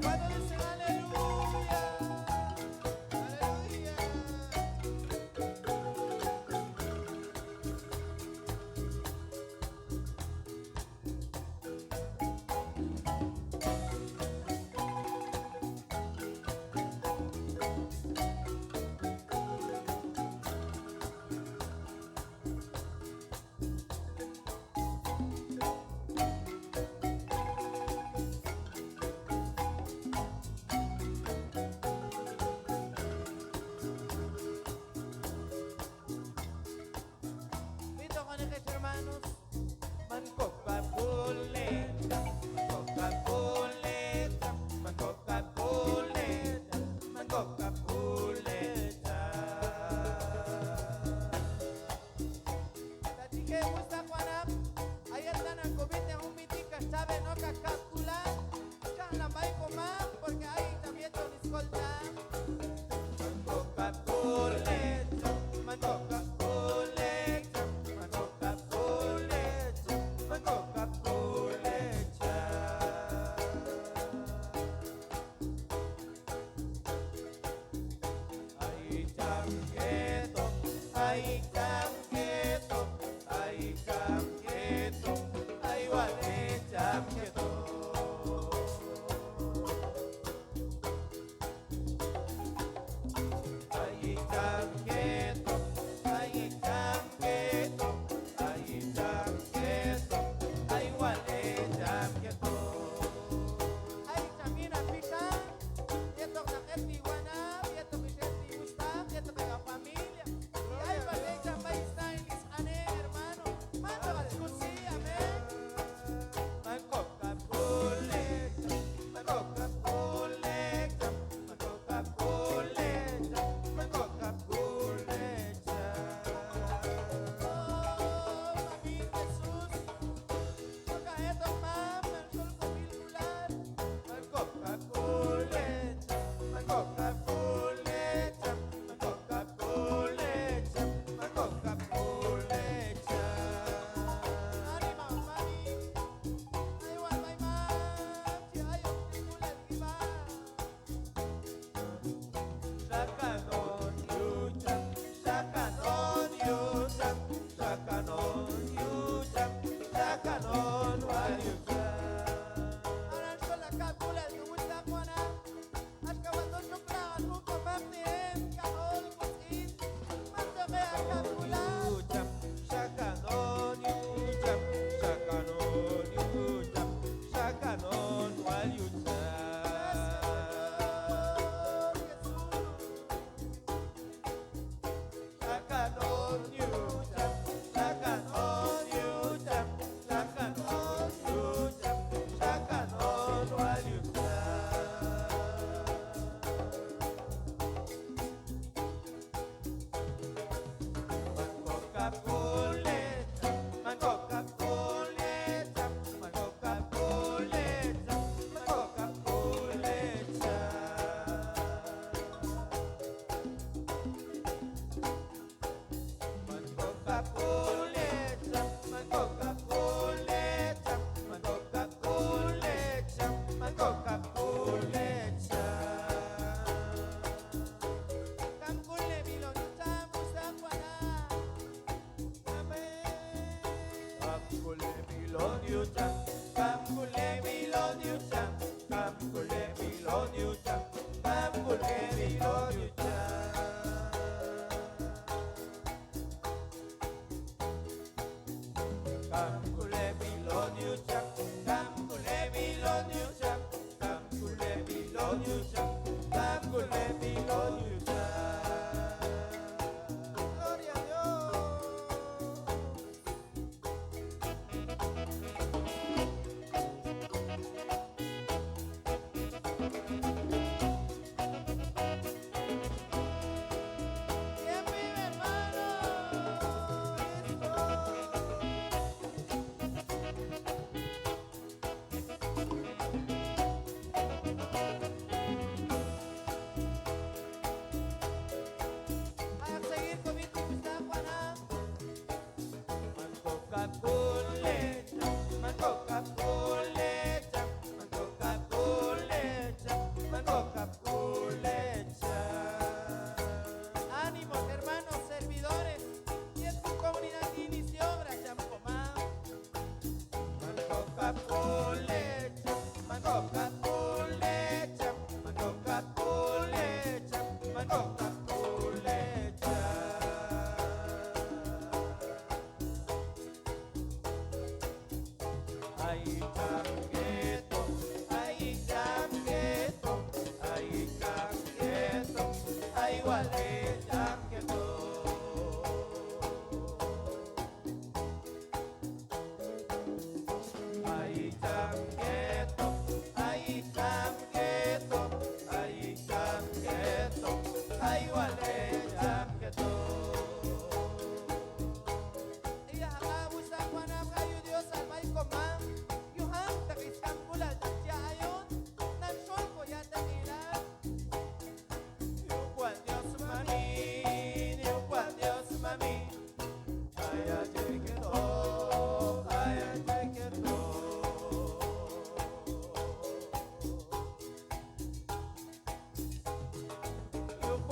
¿Cuándo dicen aleluya? Aleluya. Vito con estos hermanos. Mancoca-Coleta, Mancoca-Coleta, Mancoca-Coleta, Mancoca-Coleta. Tati que gusta Juanap, ahí están al COVID en un mitica, sabe no calcular, ya la va a comer porque ahí también te escolta. Mancoca-Coleta, Mancoca-Coleta, Mancoca-Coleta, Mancoca-Coleta. Ahí tan quieto, ahí tan quieto, ahí tan quieto, ahí vale tan quieto. Ahí tan quieto, ahí tan quieto, ahí tan quieto, ahí vale tan quieto. Ahí también aplica, quieto que la gente iguana, quieto que gente gusta, quieto que la familia. Y ahí vale tan está en Lisane, hermano, manda la discusión, amén. Mancoca-Coleta, Mancoca-Coleta, Mancoca-Coleta, Mancoca-Coleta. Oh, mami Jesús, toca esto, mamá, el sol circular. Mancoca-Coleta, Mancoca-Coleta, Mancoca-Coleta, Mancoca-Coleta. Ánimo, mami. Ay, guay, my mom, si hay un circular que va. Sakanon yuta, sakanon yuta, sakanon yuta, sakanon wayuta. Ahora con la cápsula que gusta Juana, hasta cuando chocaban nunca más bien, cajol coquín, más te vea cápsula. Sakanon yuta, sakanon yuta, sakanon wayuta. Sakanon yuta, sakanon yuta, sakanon yuta, sakanon wayuta. Mancoca-Coleta, Mancoca-Coleta, Mancoca-Coleta, Mancoca-Coleta. Mancoca-Coleta, Mancoca-Coleta, Mancoca-Coleta, Mancoca-Coleta. Cancule Milonita, Musa Juana. Amén. Cancule Milonita, Cancule Milonita, Cancule Milonita, Cancule Milonita. Cancule Milonita, Cancule Milonita, Cancule Milonita, Cancule Milonita. Gloria a Dios.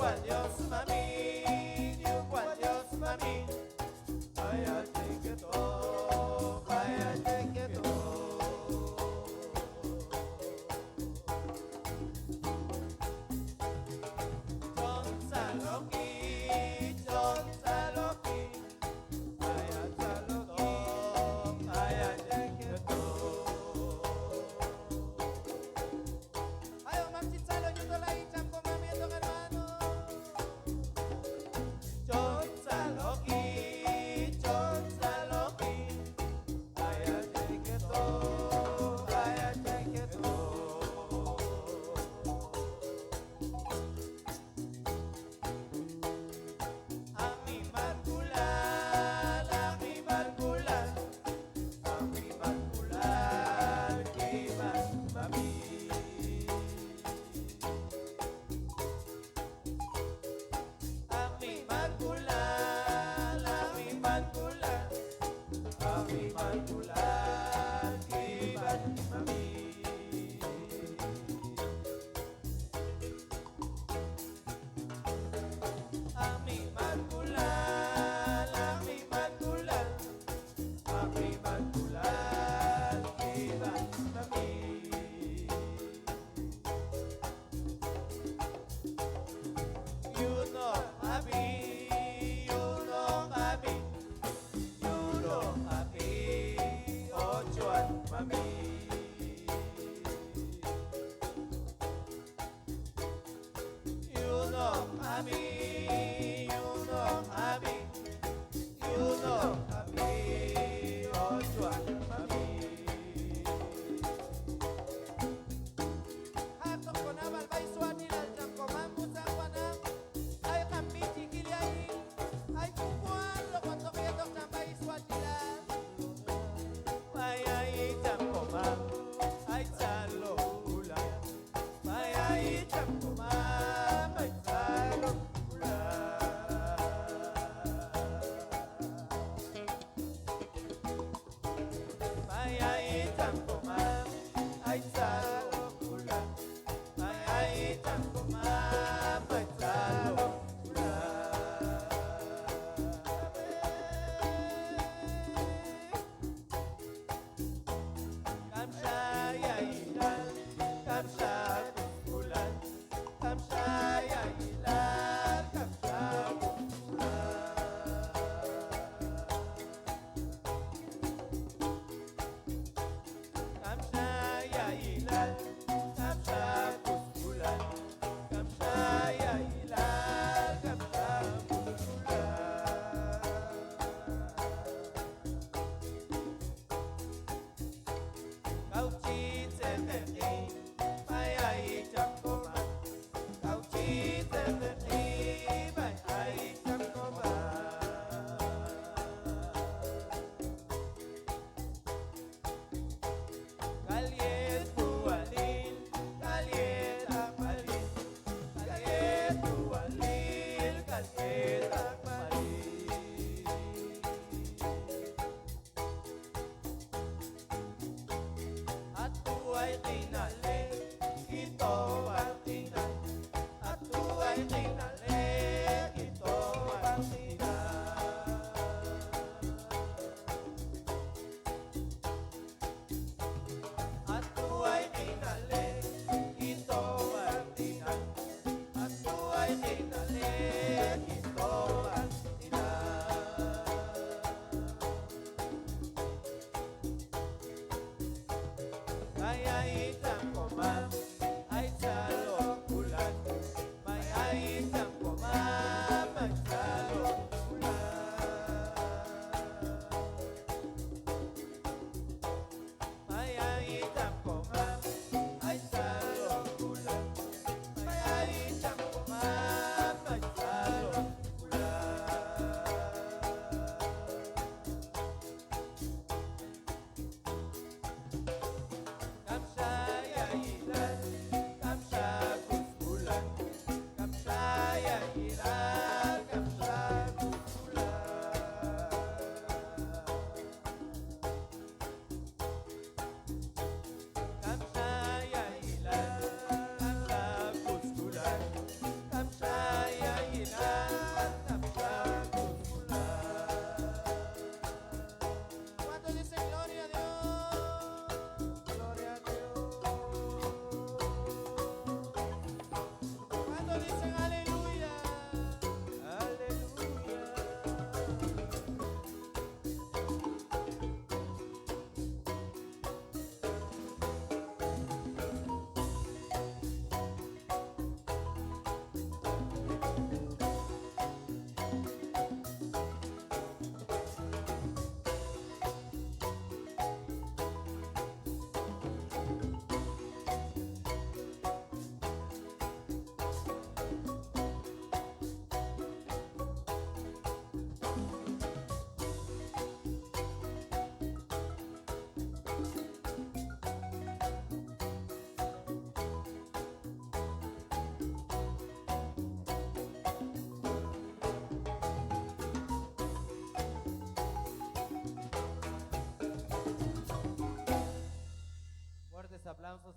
igual Dios mami, igual Dios mami. Cállate quieto, cállate quieto.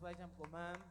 question po, ma'am.